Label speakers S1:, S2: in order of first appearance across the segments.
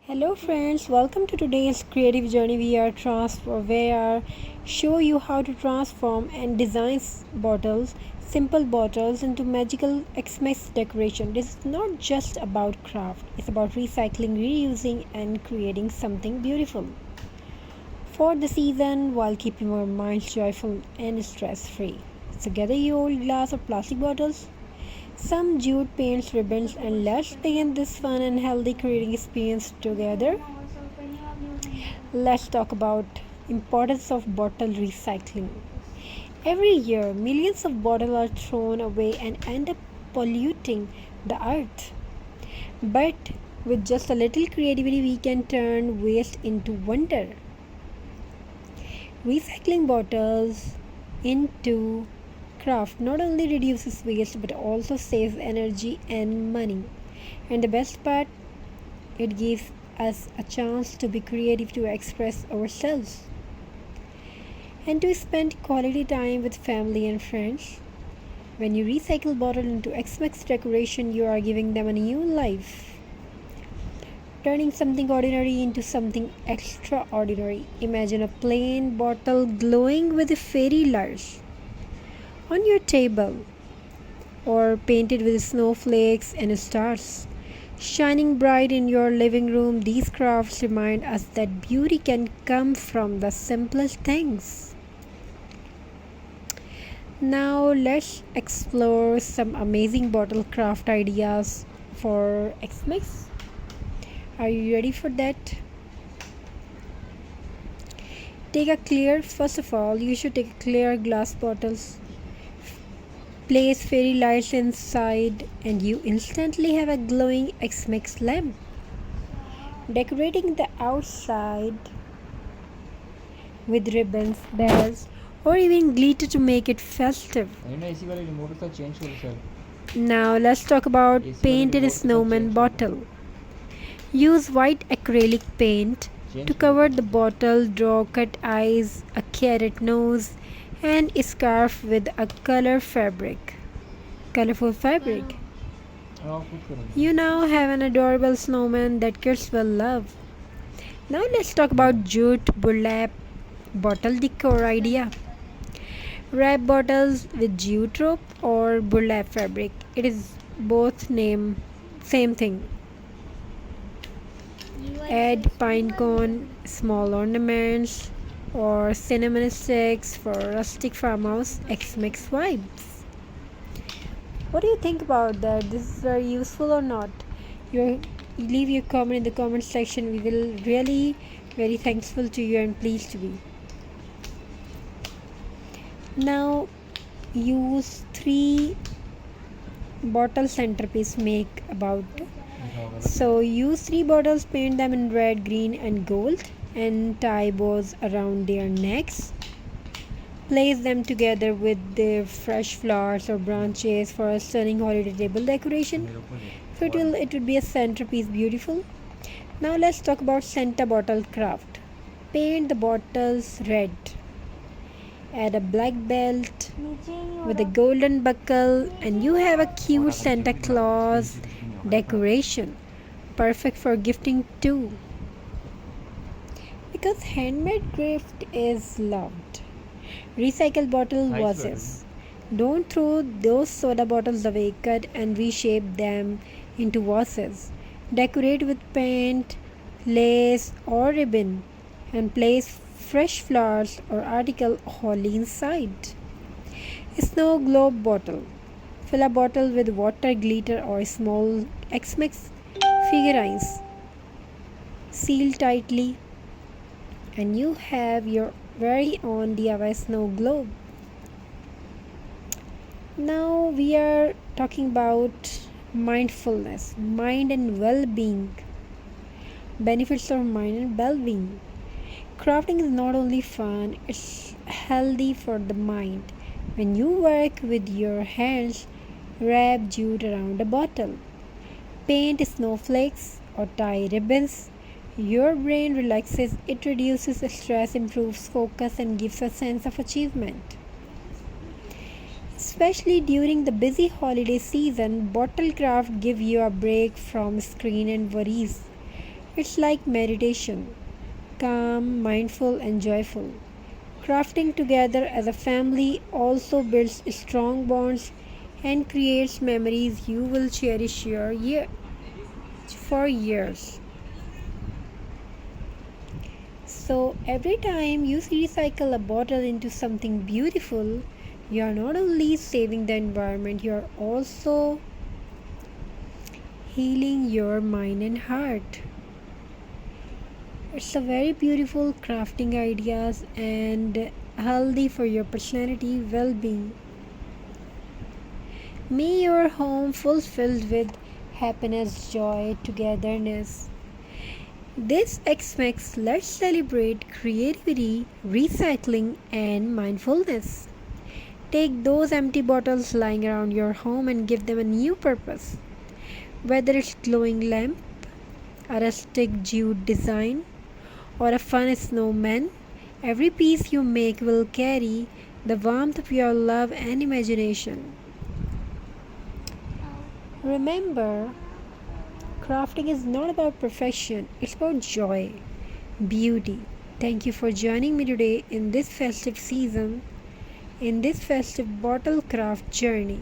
S1: Hello friends, welcome to today's creative journey. We are show you how to transform and design simple bottles into magical Xmas decoration. This is not just about craft, it's about recycling, reusing and creating something beautiful for the season while keeping our minds joyful and stress-free. So gather your old glass or plastic bottles, some jute paints, ribbons, and let's begin this fun and healthy creating experience together. Let's talk about importance of bottle recycling. Every year, millions of bottles are thrown away and end up polluting the earth. But with just a little creativity, we can turn waste into wonder. Recycling bottles into craft not only reduces waste but also saves energy and money. And the best part, it gives us a chance to be creative, to express ourselves, and to spend quality time with family and friends. When you recycle bottle into Xmas decoration, you are giving them a new life, turning something ordinary into something extraordinary. Imagine a plain bottle glowing with fairy lights on your table, or painted with snowflakes and stars, shining bright in your living room. These crafts remind us that beauty can come from the simplest things. Now, let's explore some amazing bottle craft ideas for Xmas. Are you ready for that? First of all, you should take a clear glass bottles. Place fairy lights inside, and you instantly have a glowing Xmas lamp. Decorating the outside with ribbons, bells, or even glitter to make it festive. Now let's talk about painted snowman bottle. Use white acrylic paint to cover the bottle. Draw cut eyes, a carrot nose, and a scarf with a colorful fabric. You now have an adorable snowman that kids will love. Now let's talk about jute burlap bottle decor idea. Wrap bottles with jute rope or burlap fabric. It is both name same thing. Add pine cone, small ornaments, or cinnamon sticks for rustic farmhouse X-Mix vibes. What do you think about that? This is very useful or not? You leave your comment in the comment section. We will really very thankful to you and pleased to be. Now use 3 bottle centerpiece make about. So use 3 bottles, paint them in red, green and gold, and tie bows around their necks. Place them together with their fresh flowers or branches for a stunning holiday table decoration. So it will be a centerpiece, beautiful. Now let's talk about Santa bottle craft. Paint the bottles red. Add a black belt with a golden buckle, and you have a cute Santa Claus decoration, perfect for gifting too. Because handmade gift is loved. Recycle bottle vases. Don't throw those soda bottles away. Cut and reshape them into vases. Decorate with paint, lace or ribbon, and place fresh flowers or article holly inside. Snow globe bottle. Fill a bottle with water, glitter or small X-Mix figurines. Seal tightly, and you have your very own DIY snow globe. Now we are talking about mindfulness, mind and well-being. Benefits of mind and well-being. Crafting is not only fun, it's healthy for the mind. When you work with your hands, wrap jute around a bottle, paint snowflakes or tie ribbons, your brain relaxes, it reduces stress, improves focus, and gives a sense of achievement. Especially during the busy holiday season, bottle craft give you a break from screen and worries. It's like meditation, calm, mindful, and joyful. Crafting together as a family also builds strong bonds and creates memories you will cherish for years. So, every time you recycle a bottle into something beautiful, you are not only saving the environment, you are also healing your mind and heart. It's a very beautiful crafting ideas and healthy for your personality well-being. May your home fulfilled with happiness, joy, togetherness. This Xmas, let's celebrate creativity, recycling, and mindfulness. Take those empty bottles lying around your home and give them a new purpose. Whether it's glowing lamp, a rustic jute design, or a fun snowman, every piece you make will carry the warmth of your love and imagination. Remember, crafting is not about perfection, it's about joy, beauty. Thank you for joining me today in this festive season, in this festive bottle craft journey.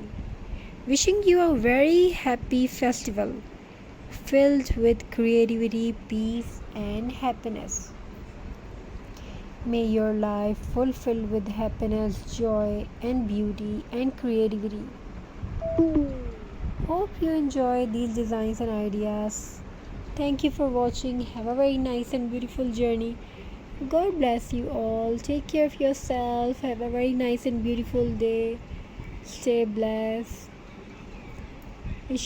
S1: Wishing you a very happy festival filled with creativity, peace, and happiness. May your life fulfilled with happiness, joy, and beauty and creativity. Hope you enjoy these designs and ideas. Thank you for watching. Have a very nice and beautiful journey. God bless you all. Take care of yourself. Have a very nice and beautiful day. Stay blessed. Wishing